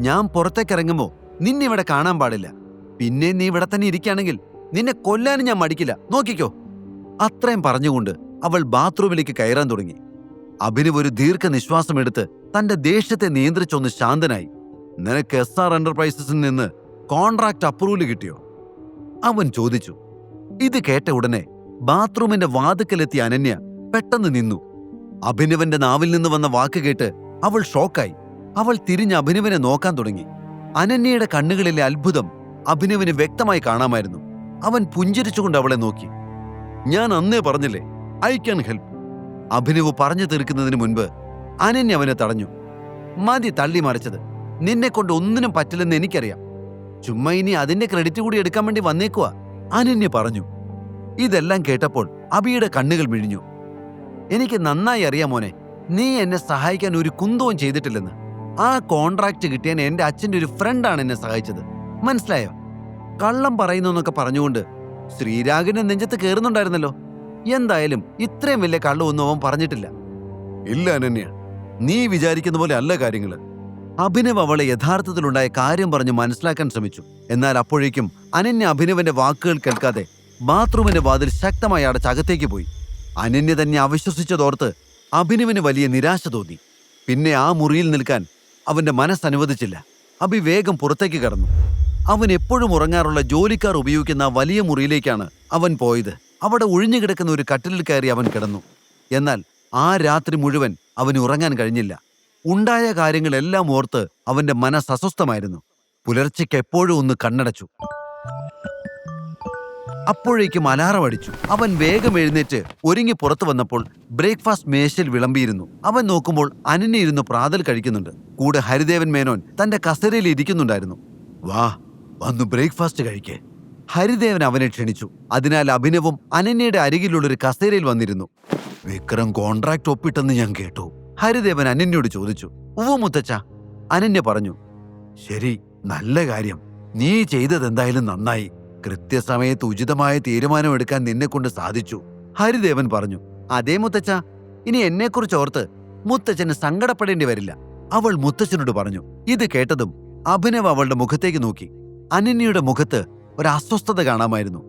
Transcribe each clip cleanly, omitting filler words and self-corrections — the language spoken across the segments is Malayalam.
ഞാൻ പുറത്തേക്കിറങ്ങുമ്പോ നിന്നിവിടെ കാണാൻ പാടില്ല. പിന്നെ നീ ഇവിടെ തന്നെ ഇരിക്കുകയാണെങ്കിൽ നിന്നെ കൊല്ലാനും ഞാൻ മടിക്കില്ല, നോക്കിക്കോ. അത്രയും പറഞ്ഞുകൊണ്ട് അവൾ ബാത്റൂമിലേക്ക് കയറാൻ തുടങ്ങി. അഭിനവ് ഒരു ദീർഘനിശ്വാസമെടുത്ത് തന്റെ ദേഷ്യത്തെ നിയന്ത്രിച്ചൊന്ന് ശാന്തനായി. നിനക്ക് SR എന്റർപ്രൈസസിൽ നിന്ന് കോൺട്രാക്ട് അപ്രൂവൽ കിട്ടിയോ? അവൻ ചോദിച്ചു. ഇത് കേട്ട ഉടനെ ബാത്റൂമിന്റെ വാതുക്കലെത്തിയ അനന്യ പെട്ടെന്ന് നിന്നു. അഭിനവന്റെ നാവിൽ നിന്ന് വന്ന വാക്ക് കേട്ട് അവൾ ഷോക്കായി. അവൾ തിരിഞ്ഞ് അഭിനവനെ നോക്കാൻ തുടങ്ങി. അനന്യയുടെ കണ്ണുകളിലെ അത്ഭുതം അഭിനവിന് വ്യക്തമായി കാണാമായിരുന്നു. അവൻ പുഞ്ചിരിച്ചുകൊണ്ട് അവളെ നോക്കി. ഞാൻ അന്നേ പറഞ്ഞില്ലേ, ഐ ക്യാൻ ഹെൽപ്പ്. അഭിനവ് പറഞ്ഞു തീർക്കുന്നതിന് മുൻപ് അനന്യ അവനെ തടഞ്ഞു. മതി തള്ളി മറിച്ചത്. നിന്നെക്കൊണ്ട് ഒന്നിനും പറ്റില്ലെന്ന് എനിക്കറിയാം. ചുമ്മാ ഇനി അതിന്റെ ക്രെഡിറ്റ് കൂടി എടുക്കാൻ വേണ്ടി വന്നേക്കുവാ, അനന്യ പറഞ്ഞു. ഇതെല്ലാം കേട്ടപ്പോൾ അഭിയുടെ കണ്ണുകൾ മിഴിഞ്ഞു. എനിക്ക് നന്നായി അറിയാം മോനെ, നീ എന്നെ സഹായിക്കാൻ ഒരു കുന്തവും ചെയ്തിട്ടില്ലെന്ന്. ആ കോൺട്രാക്ട് കിട്ടിയാൻ എന്റെ അച്ഛൻ്റെ ഒരു ഫ്രണ്ടാണ് എന്നെ സഹായിച്ചത്, മനസ്സിലായോ? കള്ളം പറയുന്നു എന്നൊക്കെ പറഞ്ഞുകൊണ്ട് ശ്രീരാഗിന്റെ നെഞ്ചത്ത് കയറുന്നുണ്ടായിരുന്നല്ലോ. എന്തായാലും ഇത്രയും വലിയ കള്ളമൊന്നും അവൻ പറഞ്ഞിട്ടില്ല. ഇല്ല അനന്യ, നീ വിചാരിക്കുന്ന പോലെ അല്ല കാര്യങ്ങള്. അഭിനവ് അവളെ യഥാർത്ഥത്തിലുണ്ടായ കാര്യം പറഞ്ഞ് മനസ്സിലാക്കാൻ ശ്രമിച്ചു. എന്നാൽ അപ്പോഴേക്കും അനന്യ അഭിനവന്റെ വാക്കുകൾ കേൾക്കാതെ ബാത്റൂമിന്റെ വാതിൽ ശക്തമായി അടച്ചകത്തേക്ക് പോയി. അനന്യ തന്നെ അവിശ്വസിച്ചതോർത്ത് അഭിനവിന് വലിയ നിരാശ തോന്നി. പിന്നെ ആ മുറിയിൽ നിൽക്കാൻ അവന്റെ മനസ്സനുവദിച്ചില്ല. അഭി വേഗം പുറത്തേക്ക് കടന്നു. അവൻ എപ്പോഴും ഉറങ്ങാറുള്ള ജോലിക്കാർ ഉപയോഗിക്കുന്ന വലിയ മുറിയിലേക്കാണ് അവൻ പോയത്. അവിടെ ഒഴിഞ്ഞുകിടക്കുന്ന ഒരു കട്ടിലിൽ കയറി അവൻ കിടന്നു. എന്നാൽ ആ രാത്രി മുഴുവൻ അവന് ഉറങ്ങാൻ കഴിഞ്ഞില്ല. ഉണ്ടായ കാര്യങ്ങളെല്ലാം ഓർത്ത് അവന്റെ മനസ്സ് അസ്വസ്ഥമായിരുന്നു. പുലർച്ചയ്ക്ക് എപ്പോഴും ഒന്ന് കണ്ണടച്ചു. അപ്പോഴേക്കും അലാറം അടിച്ചു. അവൻ വേഗം എഴുന്നേറ്റ് ഒരുങ്ങി പുറത്തു വന്നപ്പോൾ ബ്രേക്ക്ഫാസ്റ്റ് മേശയിൽ വിളമ്പിയിരുന്നു. അവൻ നോക്കുമ്പോൾ അനന്യ ഇരുന്ന് പ്രാതൽ കഴിക്കുന്നുണ്ട്. കൂടെ ഹരിദേവൻ മേനോൻ തന്റെ കസേരയിൽ ഇരിക്കുന്നുണ്ടായിരുന്നു. വാ, വന്നു ബ്രേക്ക്ഫാസ്റ്റ് കഴിക്കേ. ഹരിദേവൻ അവനെ ക്ഷണിച്ചു. അതിനാൽ അഭിനവും അനന്യയുടെ അരികിലുള്ളൊരു കസേരയിൽ വന്നിരുന്നു. വിക്രം കോൺട്രാക്ട് ഒപ്പിട്ടെന്ന് ഞാൻ കേട്ടു, ഹരിദേവൻ അനന്യയോട് ചോദിച്ചു. ഉവ്വ് മുത്തച്ഛ, അനന്യ പറഞ്ഞു. ശരി, നല്ല കാര്യം. നീ ചെയ്തതെന്തായാലും നന്നായി. കൃത്യസമയത്ത് ഉചിതമായ തീരുമാനമെടുക്കാൻ നിന്നെക്കൊണ്ട് സാധിച്ചു, ഹരിദേവൻ പറഞ്ഞു. അതേ മുത്തച്ഛ, ഇനി എന്നെക്കുറിച്ച് ഓർത്ത് മുത്തച്ഛന് സങ്കടപ്പെടേണ്ടി വരില്ല, അവൾ മുത്തച്ഛനോട് പറഞ്ഞു. ഇത് കേട്ടതും അഭിനവ് അവളുടെ മുഖത്തേക്ക് നോക്കി. അനന്യയുടെ മുഖത്ത് ഒരു അസ്വസ്ഥത കാണാമായിരുന്നു.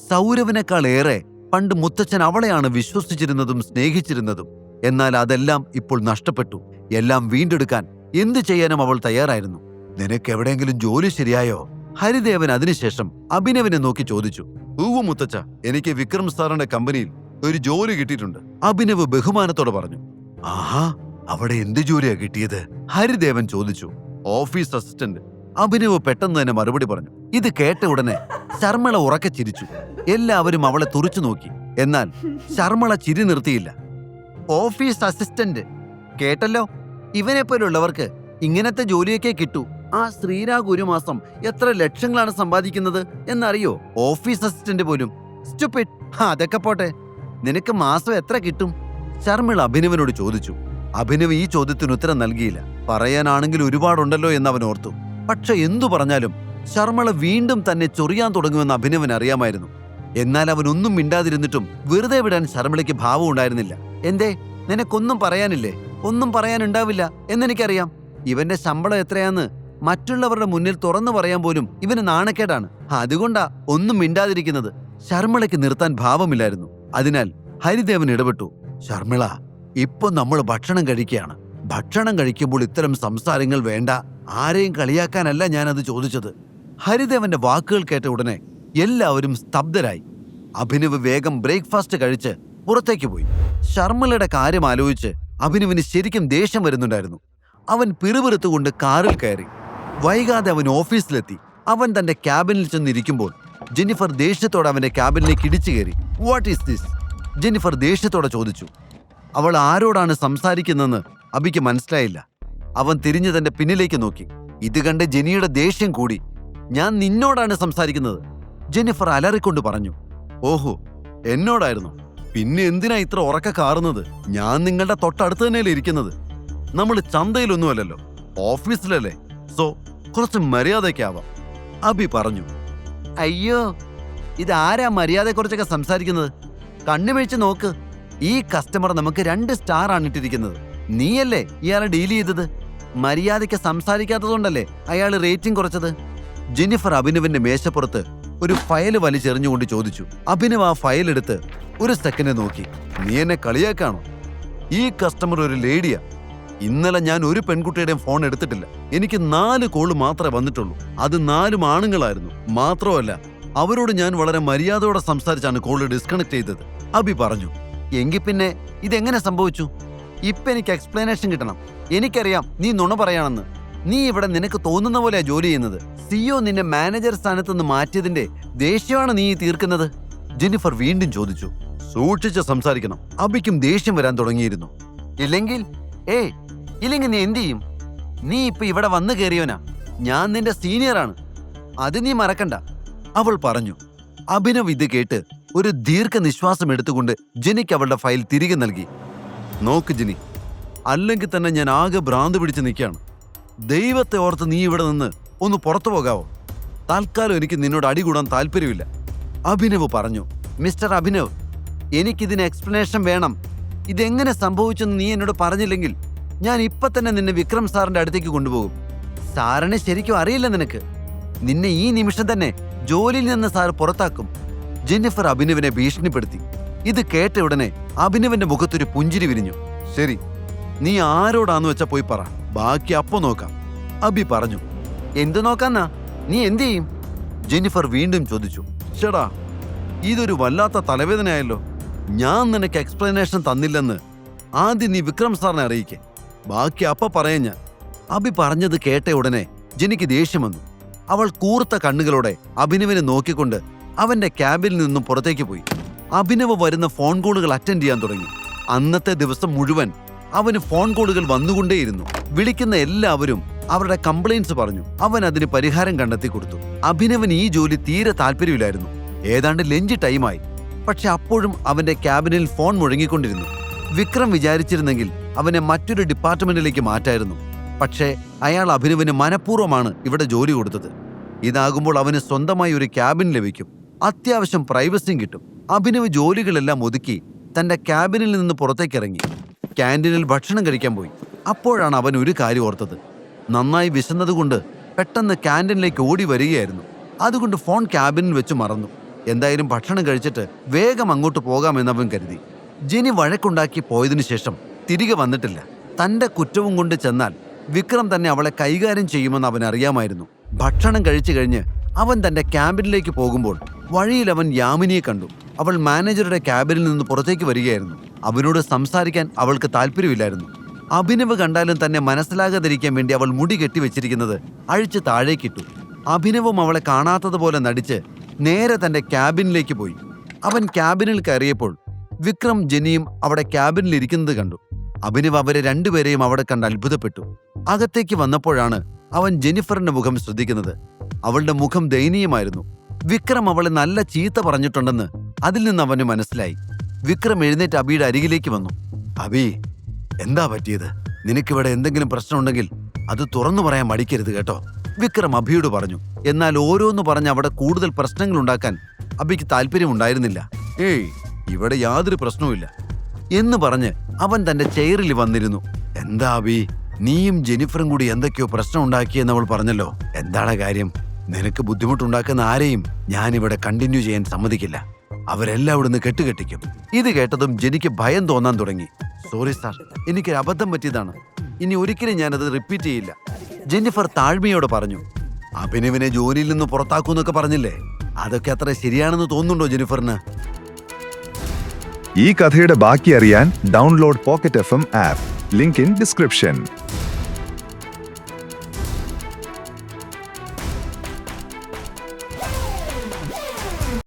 സൗരവിനേക്കാൾ ഏറെ പണ്ട് മുത്തച്ഛൻ അവളെയാണ് വിശ്വസിച്ചിരുന്നതും സ്നേഹിച്ചിരുന്നതും. എന്നാൽ അതെല്ലാം ഇപ്പോൾ നഷ്ടപ്പെട്ടു. എല്ലാം വീണ്ടെടുക്കാൻ എന്തു ചെയ്യാനും അവൾ തയ്യാറായിരുന്നു. നിനക്ക് എവിടെയെങ്കിലും ജോലി ശരിയായോ? ഹരിദേവൻ അതിനുശേഷം അഭിനവിനെ നോക്കി ചോദിച്ചു. ഊവു മുത്തച്ഛ, എനിക്ക് വിക്രം സാറിന്റെ കമ്പനിയിൽ ഒരു ജോലി കിട്ടിയിട്ടുണ്ട്, അഭിനവ് ബഹുമാനത്തോടെ പറഞ്ഞു. ആഹാ, അവിടെ എന്ത് ജോലിയാ കിട്ടിയത്? ഹരിദേവൻ ചോദിച്ചു. ഓഫീസ് അസിസ്റ്റന്റ്, അഭിനവ് പെട്ടെന്ന് തന്നെ മറുപടി പറഞ്ഞു. ഇത് കേട്ട ഉടനെ ശർമ്മള ഉറക്കെ ചിരിച്ചു. എല്ലാവരും അവളെ തുറിച്ചു നോക്കി. എന്നാൽ ശർമ്മള ചിരി നിർത്തിയില്ല. ഓഫീസ് അസിസ്റ്റന്റ് കേട്ടല്ലോ, ഇവനെപ്പോലുള്ളവർക്ക് ഇങ്ങനത്തെ ജോലിയൊക്കെ കിട്ടൂ. ആ ശ്രീരാഗ് ഒരു മാസം എത്ര ലക്ഷങ്ങളാണ് സമ്പാദിക്കുന്നത് എന്നറിയോ? ഓഫീസ് അസിസ്റ്റന്റ് പോലും. സ്റ്റുപ്പിഡ്. അതൊക്കെ പോട്ടെ, നിനക്ക് മാസം എത്ര കിട്ടും? ശർമ്മിള അഭിനവനോട് ചോദിച്ചു. അഭിനവ് ഈ ചോദ്യത്തിന് ഉത്തരം നൽകിയില്ല. പറയാനാണെങ്കിൽ ഒരുപാടുണ്ടല്ലോ എന്ന് അവൻ ഓർത്തു. പക്ഷെ എന്തു പറഞ്ഞാലും ശർമ്മള വീണ്ടും തന്നെ ചൊറിയാൻ തുടങ്ങുമെന്ന് അഭിനവൻ അറിയാമായിരുന്നു. എന്നാൽ അവൻ ഒന്നും മിണ്ടാതിരുന്നിട്ടും വെറുതെ വിടാൻ ശർമ്മിളയ്ക്ക് ഭാവം ഉണ്ടായിരുന്നില്ല. എന്തേ, നിനക്കൊന്നും പറയാനില്ലേ? ഒന്നും പറയാനുണ്ടാവില്ല എന്നെനിക്കറിയാം. ഇവന്റെ ശമ്പളം എത്രയാന്ന് മറ്റുള്ളവരുടെ മുന്നിൽ തുറന്നു പറയാൻ പോലും ഇവന് നാണക്കേടാണ്. അതുകൊണ്ടാ ഒന്നും മിണ്ടാതിരിക്കുന്നത്. ശർമ്മിളയ്ക്ക് നിർത്താൻ ഭാവമില്ലായിരുന്നു. അതിനാൽ ഹരിദേവൻ ഇടപെട്ടു. ശർമ്മിള, ഇപ്പൊ നമ്മൾ ഭക്ഷണം കഴിക്കുകയാണ്. ഭക്ഷണം കഴിക്കുമ്പോൾ ഇത്തരം സംസാരങ്ങൾ വേണ്ട. ആരെയും കളിയാക്കാനല്ല ഞാനത് ചോദിച്ചത്. ഹരിദേവന്റെ വാക്കുകൾ കേട്ട ഉടനെ എല്ലാവരും സ്തബ്ധരായി. അഭിനവ് വേഗം ബ്രേക്ക്ഫാസ്റ്റ് കഴിച്ച് പുറത്തേക്ക് പോയി. ശർമ്മിളയുടെ കാര്യം ആലോചിച്ച് അഭിനവിന് ശരിക്കും ദേഷ്യം വരുന്നുണ്ടായിരുന്നു. അവൻ പിറുപിറുത്തുകൊണ്ട് കാറിൽ കയറി. വൈകാതെ അവൻ ഓഫീസിലെത്തി. അവൻ തന്റെ ക്യാബിനിൽ ചെന്നിരിക്കുമ്പോൾ ജെന്നിഫർ ദേഷ്യത്തോടെ അവന്റെ ക്യാബിനിലേക്ക് ഇടിച്ചു കയറി. What is this? ജെന്നിഫർ ദേഷ്യത്തോടെ ചോദിച്ചു. അവൾ ആരോടാണ് സംസാരിക്കുന്നതെന്ന് അബിക്ക് മനസ്സിലായില്ല. അവൻ തിരിഞ്ഞു തന്റെ പിന്നിലേക്ക് നോക്കി. ഇത് കണ്ട് ജെന്നിയുടെ ദേഷ്യം കൂടി. ഞാൻ നിന്നോടാണ് സംസാരിക്കുന്നത്, ജെന്നിഫർ അലറിക്കൊണ്ട് പറഞ്ഞു. ഓഹോ, എന്നോടായിരുന്നു? പിന്നെ എന്തിനാ ഇത്ര ഉറക്ക കാറുന്നത്? ഞാൻ നിങ്ങളുടെ തൊട്ടടുത്ത് തന്നെയല്ലേ ഇരിക്കുന്നത്. നമ്മൾ ചന്തയിലൊന്നുമല്ലല്ലോ, ഓഫീസിലല്ലേ. സോ കുറച്ച് മര്യാദയ്ക്കാവാം, അബി പറഞ്ഞു. അയ്യോ, ഇതാരാ മര്യാദയെക്കുറിച്ചൊക്കെ സംസാരിക്കുന്നത്? കണ്ണുമിഴിച്ച് നോക്ക്. ഈ കസ്റ്റമർ നമുക്ക് 2 സ്റ്റാർ ആണ് ഇട്ടിരിക്കുന്നത്. നീയല്ലേ ഇയാളെ ഡീൽ ചെയ്തത്? മര്യാദയ്ക്ക് സംസാരിക്കാത്തതുകൊണ്ടല്ലേ അയാൾ റേറ്റിംഗ് കുറച്ചത്. ജെന്നിഫർ അഭിനവിന്റെ മേശപ്പുറത്ത് ഒരു ഫയൽ വലിച്ചെറിഞ്ഞുകൊണ്ട് ചോദിച്ചു. അഭിനവ് ആ ഫയൽ എടുത്ത് ഒരു സെക്കൻഡ് നോക്കി. നീ എന്നെ കളിയാക്കാണോ? ഈ കസ്റ്റമർ ഒരു ലേഡിയാ. ഇന്നലെ ഞാൻ ഒരു പെൺകുട്ടിയുടെയും ഫോൺ എടുത്തിട്ടില്ല. എനിക്ക് 4 കോള് മാത്രമേ വന്നിട്ടുള്ളൂ. അത് 4 ആണുങ്ങളായിരുന്നു. മാത്രമല്ല അവരോട് ഞാൻ വളരെ മര്യാദയോടെ സംസാരിച്ചാണ് കോള് ഡിസ്കണക്ട് ചെയ്തത്. അഭി പറഞ്ഞു. എങ്കിൽ പിന്നെ ഇതെങ്ങനെ സംഭവിച്ചു? ഇപ്പൊ എനിക്ക് എക്സ്പ്ലനേഷൻ കിട്ടണം. എനിക്കറിയാം നീ നുണ പറയാണെന്ന്. നീ ഇവിടെ നിനക്ക് തോന്നുന്ന പോലെയാ ജോലി ചെയ്യുന്നത്. സിഇഒ നിന്നെ മാനേജർ സ്ഥാനത്ത് നിന്ന് മാറ്റിയതിന്റെ ദേഷ്യമാണ് നീ തീർക്കുന്നത്. ജെന്നിഫർ വീണ്ടും ചോദിച്ചു. സൂക്ഷിച്ച് സംസാരിക്കണം. അഭിക്കും ദേഷ്യം വരാൻ തുടങ്ങിയിരുന്നു. ഇല്ലെങ്കിൽ നീ എന്ത് ചെയ്യും? നീ ഇപ്പൊ ഇവിടെ വന്നു കയറിയവനാ. ഞാൻ നിന്റെ സീനിയറാണ്, അത് നീ മറക്കണ്ട, അവൾ പറഞ്ഞു. അഭിനവ് ഇത് കേട്ട് ഒരു ദീർഘനിശ്വാസം എടുത്തുകൊണ്ട് ജെനിക്ക് അവളുടെ ഫയൽ തിരികെ നൽകി. നോക്ക് ജെനി, അല്ലെങ്കിൽ തന്നെ ഞാൻ ആകെ ഭ്രാന്ത് പിടിച്ച് നിൽക്കുകയാണ്. ദൈവത്തെ ഓർത്ത് നീ ഇവിടെ നിന്ന് ഒന്ന് പുറത്തു പോകാവോ? തൽക്കാലം എനിക്ക് നിന്നോട് അടികൂടാൻ താല്പര്യമില്ല, അഭിനവ് പറഞ്ഞു. മിസ്റ്റർ അഭിനവ്, എനിക്കിതിന് എക്സ്പ്ലനേഷൻ വേണം. ഇതെങ്ങനെ സംഭവിച്ചെന്ന് നീ എന്നോട് പറഞ്ഞില്ലെങ്കിൽ ഞാൻ ഇപ്പൊ തന്നെ നിന്നെ വിക്രം സാറിന്റെ അടുത്തേക്ക് കൊണ്ടുപോകും. സാറിനെ ശരിക്കും അറിയില്ല നിനക്ക്. നിന്നെ ഈ നിമിഷം തന്നെ ജോലിയിൽ നിന്ന് സാർ പുറത്താക്കും. ജെന്നിഫർ അഭിനവിനെ ഭീഷണിപ്പെടുത്തി. ഇത് കേട്ട ഉടനെ അഭിനവിന്റെ മുഖത്തൊരു പുഞ്ചിരി വിരിഞ്ഞു. ശരി, നീ ആരോടാന്ന് വെച്ചാ പോയി പറ, ബാക്കി അപ്പൊ നോക്കാം, അഭി പറഞ്ഞു. എന്തു നോക്കാന്നാ? നീ എന്തു ചെയ്യും? ജെന്നിഫർ വീണ്ടും ചോദിച്ചു. ചേടാ, ഇതൊരു വല്ലാത്ത തലവേദനയായല്ലോ. ഞാൻ നിനക്ക് എക്സ്പ്ലനേഷൻ തന്നില്ലെന്ന് ആദ്യം നീ വിക്രം സാറിനെ അറിയിക്കേ, ബാക്കി അപ്പ പറയാൻ ഞാൻ. അഭി പറഞ്ഞത് കേട്ട ഉടനെ ജെനിക്ക് ദേഷ്യം വന്നു. അവൾ കൂർത്ത കണ്ണുകളോടെ അഭിനവിനെ നോക്കിക്കൊണ്ട് അവന്റെ ക്യാബിനിൽ നിന്നും പുറത്തേക്ക് പോയി. അഭിനവ് വരുന്ന ഫോൺ കോളുകൾ അറ്റൻഡ് ചെയ്യാൻ തുടങ്ങി. അന്നത്തെ ദിവസം മുഴുവൻ അവന് ഫോൺ കോളുകൾ വന്നുകൊണ്ടേയിരുന്നു. വിളിക്കുന്ന എല്ലാവരും അവരുടെ കംപ്ലയിൻസ് പറഞ്ഞു. അവൻ അതിന് പരിഹാരം കണ്ടെത്തി കൊടുത്തു. അഭിനവന് ഈ ജോലി തീരെ താല്പര്യമില്ലായിരുന്നു. ഏതാണ്ട് ലഞ്ച് ടൈമായി. പക്ഷെ അപ്പോഴും അവന്റെ ക്യാബിനിൽ ഫോൺ മുഴങ്ങിക്കൊണ്ടിരുന്നു. വിക്രം വിചാരിച്ചിരുന്നെങ്കിൽ അവനെ മറ്റൊരു ഡിപ്പാർട്ട്മെന്റിലേക്ക് മാറ്റായിരുന്നു. പക്ഷേ അയാൾ അഭിനവിന് മനഃപൂർവ്വമാണ് ഇവിടെ ജോലി കൊടുത്തത്. ഇതാകുമ്പോൾ അവന് സ്വന്തമായി ഒരു ക്യാബിൻ ലഭിക്കും, അത്യാവശ്യം പ്രൈവസിയും കിട്ടും. അഭിനവ് ജോലികളെല്ലാം ഒതുക്കി തന്റെ ക്യാബിനിൽ നിന്ന് പുറത്തേക്കിറങ്ങി ക്യാൻറ്റീനിൽ ഭക്ഷണം കഴിക്കാൻ പോയി. അപ്പോഴാണ് അവൻ ഒരു കാര്യം ഓർത്തത്. നന്നായി വിശന്നതുകൊണ്ട് പെട്ടെന്ന് ക്യാൻറ്റീനിലേക്ക് ഓടി വരികയായിരുന്നു. അതുകൊണ്ട് ഫോൺ ക്യാബിനിൽ വെച്ച് മറന്നു. എന്തായാലും ഭക്ഷണം കഴിച്ചിട്ട് വേഗം അങ്ങോട്ട് പോകാമെന്നവൻ കരുതി. ജെനി വഴക്കുണ്ടാക്കി പോയതിനു ശേഷം തിരികെ വന്നിട്ടില്ല. തന്റെ കുറ്റവും കൊണ്ട് ചെന്നാൽ വിക്രം തന്നെ അവളെ കൈകാര്യം ചെയ്യുമെന്ന് അവൻ അറിയാമായിരുന്നു. ഭക്ഷണം കഴിച്ചു കഴിഞ്ഞ് അവൻ തന്റെ ക്യാബിനിലേക്ക് പോകുമ്പോൾ വഴിയിൽ അവൻ യാമിനിയെ കണ്ടു. അവൾ മാനേജറുടെ ക്യാബിനിൽ നിന്ന് പുറത്തേക്ക് വരികയായിരുന്നു. അവനോട് സംസാരിക്കാൻ അവൾക്ക് താല്പര്യമില്ലായിരുന്നു. അഭിനവ് കണ്ടാലും തന്നെ മനസ്സിലാകാതിരിക്കാൻ വേണ്ടി അവൾ മുടി കെട്ടിവെച്ചിരിക്കുന്നത് അഴിച്ച് താഴേക്കിട്ടു. അഭിനവും അവളെ കാണാത്തതുപോലെ നടിച്ച് നേരെ തന്റെ ക്യാബിനിലേക്ക് പോയി. അവൻ ക്യാബിനിൽ കയറിയപ്പോൾ വിക്രം ജെനിയും അവിടെ ക്യാബിനിൽ ഇരിക്കുന്നത് കണ്ടു. അഭിനവ് അവരെ രണ്ടുപേരെയും അവിടെ കണ്ട് അത്ഭുതപ്പെട്ടു. അകത്തേക്ക് വന്നപ്പോഴാണ് അവൻ ജെന്നിഫറിന്റെ മുഖം ശ്രദ്ധിക്കുന്നത്. അവളുടെ മുഖം ദയനീയമായിരുന്നു. വിക്രം അവളെ നല്ല ചീത്ത പറഞ്ഞിട്ടുണ്ടെന്ന് അതിൽ നിന്ന് അവന് മനസ്സിലായി. വിക്രം എഴുന്നേറ്റ് അബിയുടെ അരികിലേക്ക് വന്നു. അബി, എന്താ പറ്റിയത്? നിനക്കിവിടെ എന്തെങ്കിലും പ്രശ്നമുണ്ടെങ്കിൽ അത് തുറന്നു പറയാൻ മടിക്കരുത് കേട്ടോ, വിക്രം അബിയോട് പറഞ്ഞു. എന്നാൽ ഓരോന്ന് പറഞ്ഞ് അവിടെ കൂടുതൽ പ്രശ്നങ്ങൾ ഉണ്ടാക്കാൻ അബിക്ക് താല്പര്യമുണ്ടായിരുന്നില്ല. ഇവിടെ യാതൊരു പ്രശ്നവുമില്ല എന്ന് പറഞ്ഞ് അവൻ തന്റെ ചെയറിൽ വന്നിരുന്നു. എന്താ അബി, നീയും ജെന്നിഫറും കൂടി എന്തൊക്കെയോ പ്രശ്നം ഉണ്ടാക്കിയെന്ന് അവൾ പറഞ്ഞല്ലോ. എന്താണ് കാര്യം? നിനക്ക് ബുദ്ധിമുട്ടുണ്ടാക്കുന്ന ആരെയും ഞാനിവിടെ കണ്ടിന്യൂ ചെയ്യാൻ സമ്മതിക്കില്ല. അവരെല്ലാം ഇവിടുന്ന് കെട്ടുകെട്ടിക്കും. ഇത് കേട്ടതും ജെനിക്ക് ഭയം തോന്നാൻ തുടങ്ങി. സോറി സാർ, എനിക്കൊരു അബദ്ധം പറ്റിയതാണ്. ഇനി ഒരിക്കലും ഞാനത് റിപ്പീറ്റ് ചെയ്യില്ല, ജെന്നിഫർ താഴ്മയോടെ പറഞ്ഞു. അഭിനവിനെ ജോലിയിൽ നിന്ന് പുറത്താക്കൂന്നൊക്കെ പറഞ്ഞില്ലേ, അതൊക്കെ അത്ര ശരിയാണെന്ന് തോന്നുന്നുണ്ടോ ജെന്നിഫറിന്? ഈ കഥയുടെ ബാക്കി അറിയാൻ download pocket FM app. Link in description.